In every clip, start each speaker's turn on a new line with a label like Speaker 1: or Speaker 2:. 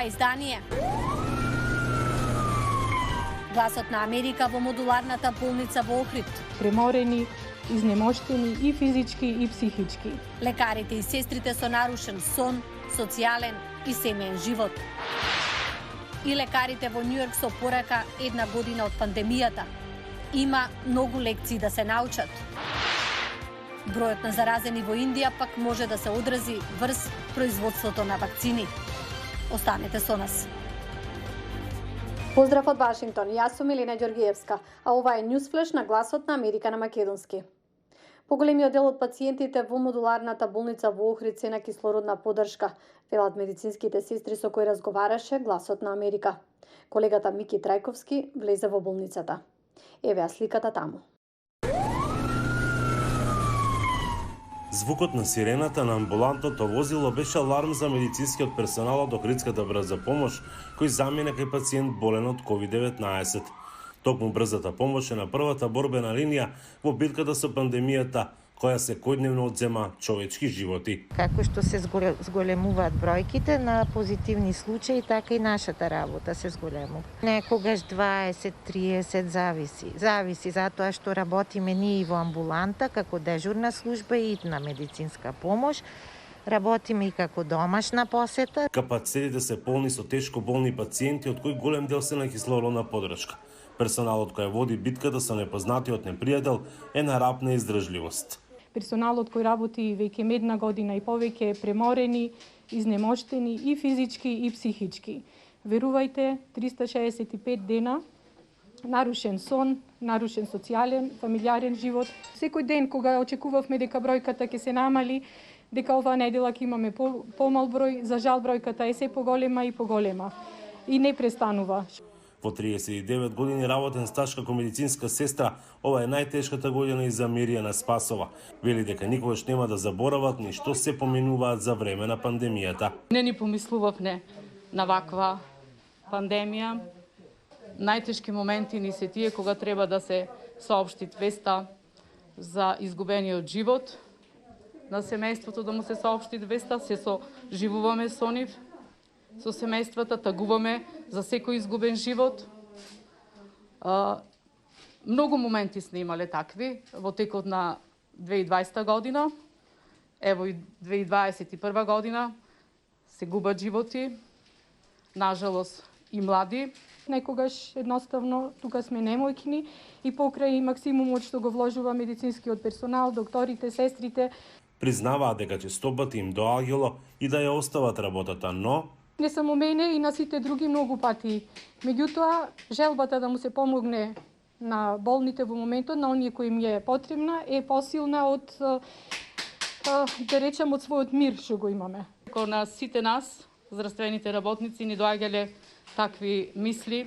Speaker 1: ова издание. Гласот на Америка во модуларната болница во Охрид.
Speaker 2: Преморени, изнемоштени и физички и психички.
Speaker 1: Лекарите и сестрите со нарушен сон, социјален и семеен живот. И лекарите во Њујорк со порака 1 година од пандемијата. Има многу лекции да се научат. Бројот на заразени во Индија пак може да се одрази врз производството на вакцини. Останете со нас.
Speaker 3: Поздрав од Вашингтон, јас сум Елена Ѓоргиевска, а ова е Ньюсфлеш на Гласот на Америка на македонски. Поголемиот дел од пациентите во модуларната болница во Охрид се на кислородна поддршка, велат медицинските сестри со кои разговараше Гласот на Америка. Колегата Мики Трајковски влезе во болницата. Еве ја сликата таму.
Speaker 4: Звукот на сирената на амбулантното возило беше аларм за медицинскиот персонал од Охридската брза помош, кој замина кај пациент болен од COVID-19. Токму брзата помош е на првата борбена линија во битката со пандемијата, која секојдневно одзема човечки животи.
Speaker 5: Како што се зголемуваат бројките на позитивни случаи, така и нашата работа се зголемува. Некогаш 20, 30 зависи затоа што работиме ние во амбуланта како дежурна служба и на медицинска помош. Работиме и како домашна посета.
Speaker 4: Капацитетите се полни со тешко болни пациенти, од кои голем дел се на кислородна поддршка. Персоналот кој води битката со непознатиот непријател е на рап на издржливост.
Speaker 2: Персоналот кој работи веќе 1 година и повеќе е преморени, изнемоштени и физички и психички. Верувајте, 365 дена, нарушен сон, нарушен социјален, фамилиарен живот. Секој ден кога очекувавме дека бројката ќе се намали, дека оваа недела ќе имаме помал број, за жал бројката е се поголема и поголема. И не престанува.
Speaker 4: Во 39 години работен стаж како медицинска сестра, ова е најтешката година и за Миријана Спасова. Вели дека никогаш нема да заборават ни што се поменуваат за време на пандемијата.
Speaker 6: Не ни помислувавме на ваква пандемија. Најтешки моменти ни се тие кога треба да се соопшти веста за изгубениот живот на семејството, да му се соопшти веста, се соживуваме со нив, со семејствата, тагуваме за секој изгубен живот. Многу моменти сме имале такви во текот на 2020 година. Ево и 2021 година се губат животи, нажалост и млади.
Speaker 2: Некогаш едноставно тука сме немојкни и покрај максимумот што го вложува медицинскиот персонал, докторите, сестрите.
Speaker 4: Признаваат дека честопати им доаѓало и да ја остават работата, но
Speaker 2: не само мене и на сите други многу пати. Меѓутоа, желбата да му се помогне на болните во моментот, на оние кои им е потребна, е посилна од, да речем, од својот мир што го имаме.
Speaker 6: На сите нас, здравствените работници, ни доаѓале такви мисли,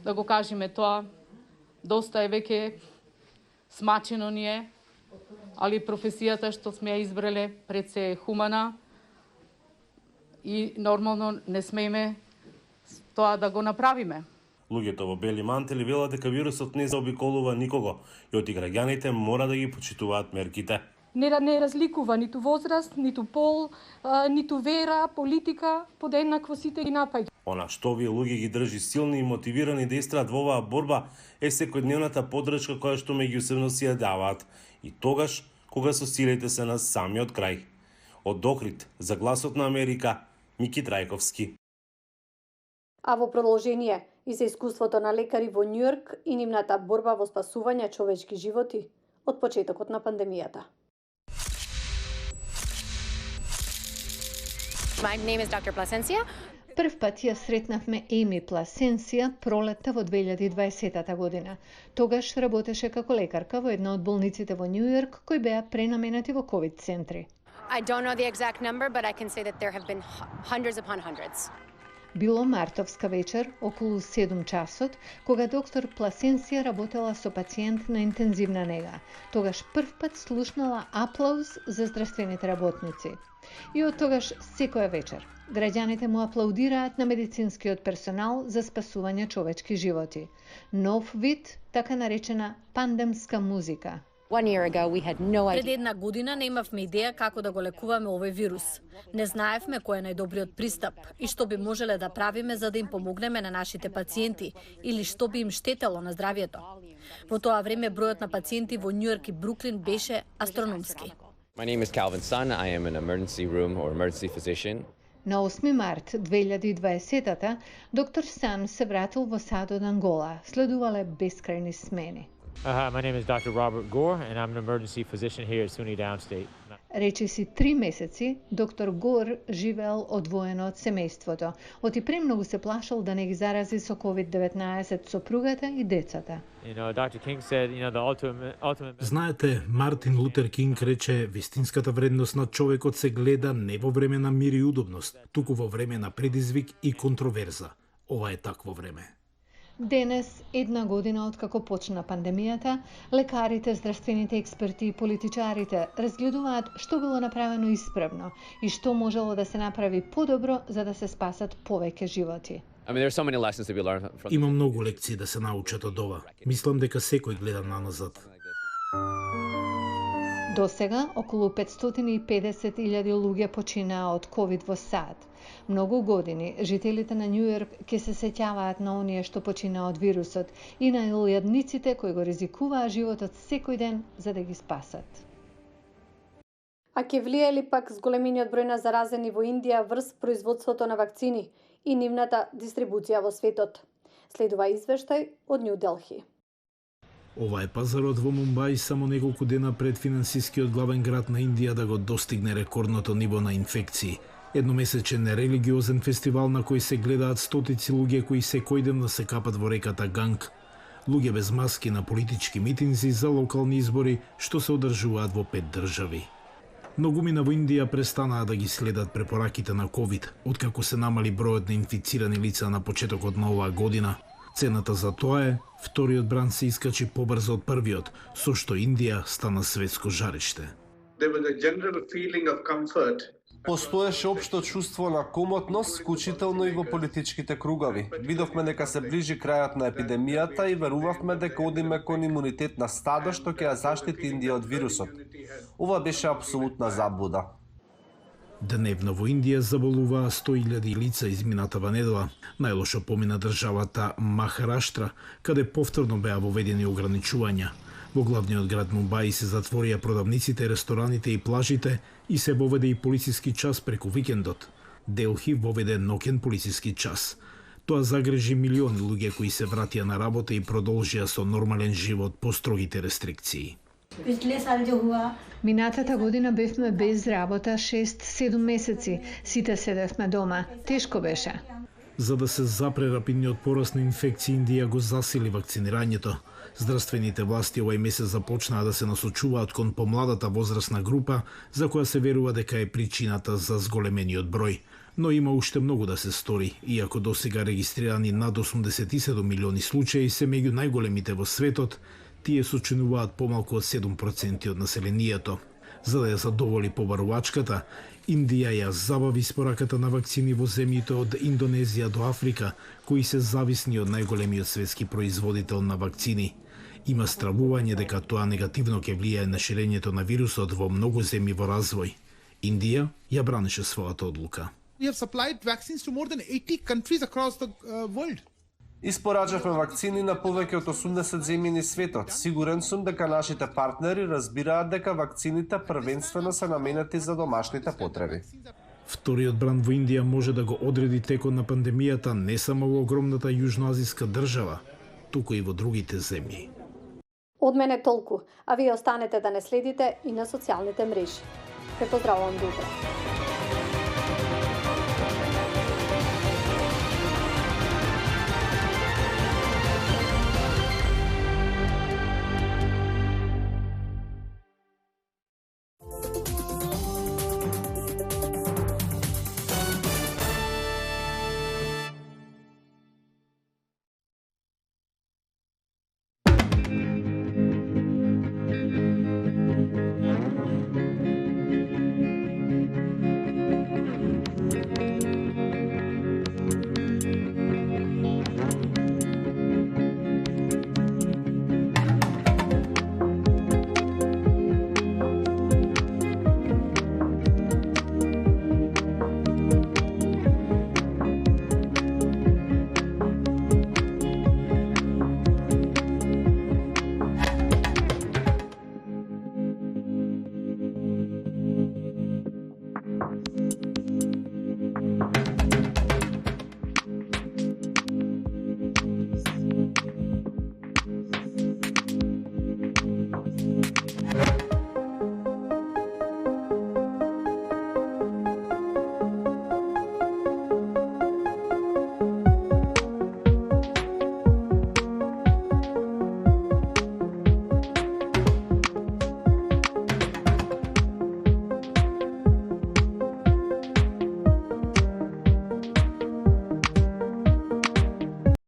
Speaker 6: да го кажеме тоа, доста е веќе смачено ни е, али професијата што сме ја избрале пред се е хумана, и нормално не смееме тоа да го направиме.
Speaker 4: Луѓето во бели мантели велат дека вирусот не заобиколува никого и оти граѓаните мора да ги почитуваат мерките.
Speaker 2: Не разликува ниту возраст, ниту пол, ниту вера, политика, подеднакво сите ги напаѓа.
Speaker 4: Она што овие луѓе ги држи силни и мотивирани да истраат во оваа борба е секојдневната поддршка која што меѓусебно си ја даваат и тогаш кога со силите се на самиот крај. Од Охрид за Гласот на Америка, Мики Трајковски.
Speaker 3: А во продолжение и за искуството на лекари во Њујорк и нивната борба во спасување човечки животи од почетокот на пандемијата.
Speaker 7: My name is Dr. Plasencia.
Speaker 8: Прв пат ја сретнавме Еми Пласенсија пролетта во 2020 година. Тогаш работеше како лекарка во една од болниците во Њујорк кои беа пренаменати во ковид центри.
Speaker 7: I don't know the exact number, but I can say that there have been hundreds upon hundreds.
Speaker 8: Било мартовска вечер, околу 7 часот, кога доктор Пласенсија работела со пациент на интензивна нега. Тогаш прв пат слушнала аплауз за здравствените работници. И од тогаш секоја вечер граѓаните му аплаудираат на медицинскиот персонал за спасување човечки животи. Нов вид, така наречена пандемска музика.
Speaker 7: 1 year ago, we had no
Speaker 1: Пред
Speaker 7: idea.
Speaker 1: една година немавме идеја како да го лекуваме овој вирус. Не знаевме кој е најдобриот пристап и што би можеле да правиме за да им помогнеме на нашите пациенти или што би им штетело на здравието. Во тоа време бројот на пациенти во Њујорк и Бруклин беше астрономски.
Speaker 9: My name is Calvin Sun. I am an emergency room or emergency physician.
Speaker 8: На 8 март 2020-та, доктор Сан се вратил во САД од Ангола. Следувале бескрајни смени.
Speaker 10: My name is Dr. Robert Gore, and I'm an emergency physician here at SUNY Downstate.
Speaker 8: Речиси 3 месеци, доктор Гор живеел одвоено од семејството. Оти премногу се плашал да не ги зарази со COVID-19 сопругата и децата.
Speaker 10: Dr. King said, the ultimate...
Speaker 11: Знаете, Мартин Лутер Кинг рече, вистинската вредност на човекот се гледа не во време на мир и удобност, туку во време на предизвик и контроверза. Ова е такво време.
Speaker 8: Денес, една година откако почна пандемијата, лекарите, здравствените експерти и политичарите разгледуваат што било направено исправно и што можело да се направи подобро за да се спасат повеќе животи.
Speaker 11: Има многу лекции да се научат од ова. Мислам дека секој гледа наназад.
Speaker 8: До сега, околу 550.000 луѓе починаа од ковид во САД. Многу години, жителите на Њујорк ќе се сеќаваат на оние што починаа од вирусот и на илјадниците кои го ризикуваа животот секој ден за да ги спасат.
Speaker 3: А ќе влие ли пак зголемениот број на заразени во Индија врз производството на вакцини и нивната дистрибуција во светот? Следува извештај од Нью Делхи.
Speaker 11: Ова е пазарот во Мумбај само неколку дена пред финансискиот главен град на Индија да го достигне рекордното ниво на инфекции. Едномесечен религиозен фестивал на кој се гледаат стотици луѓе кои секој ден да се капат во реката Ганг. Луѓе без маски на политички митинзи за локални избори што се одржуваат во 5 држави. Многумина во Индија престанаа да ги следат препораките на ковид, откако се намали бројот на инфицирани лица на почетокот на оваа година. Цената за тоа е, вториот бранд се искачи побрзо од првиот, со што Индија стана светско жариште.
Speaker 12: Постоеше општо чувство на комотност, вклучително и во политичките кругови. Видовме дека се ближи крајот на епидемијата и верувавме дека одиме кон имунитет на стадо што ќе ја заштити Индија од вирусот. Ова беше апсолутна заблуда.
Speaker 11: Дневно во Индија заболуваа 100.000 лица изминатава недела. Најлошо помина државата Махараштра, каде повторно беа воведени ограничувања. Во главниот град Мумбај се затворија продавниците, рестораните и плажите и се воведе и полициски час преку викендот. Делхи воведе ноќен полициски час. Тоа загрежи милиони луѓе кои се вратија на работа и продолжија со нормален живот по строгите рестрикции.
Speaker 8: Минатата година бевме без работа 6-7 месеци. Сите седевме дома. Тешко беше.
Speaker 11: За да се запре рапидниот пораст на инфекции, Индија го засили вакцинирањето. Здравствените власти овај месец започнаа да се насочуваат кон помладата возрастна група, за која се верува дека е причината за зголемениот број. Но има уште многу да се стори, иако досега регистрирани над 87 милиони случаи се меѓу најголемите во светот, тие сочинуваат помалку од 7% од населението. За да ја задоволи побарувачката, Индија ја забави испораката на вакцини во земјите од Индонезија до Африка, кои се зависни од најголемиот светски производител на вакцини. Има стравување дека тоа негативно ќе влијае на ширењето на вирусот во многу земји во развој. Индија ја бранеше својата одлука.
Speaker 13: We have supplied vaccines to more than 80 countries across the world.
Speaker 12: Испорачавме вакцини на повеќе од 80 земји низ светот. Сигурен сум дека нашите партнери разбираат дека вакцините првенствено се наменети за домашните потреби.
Speaker 11: Вториот бранд во Индија може да го одреди текот на пандемијата не само во огромната јужноазијска држава, туку и во другите земји.
Speaker 3: Од мене толку, а вие останете да не следите и на социјалните мрежи. Ве поздравувам до утре.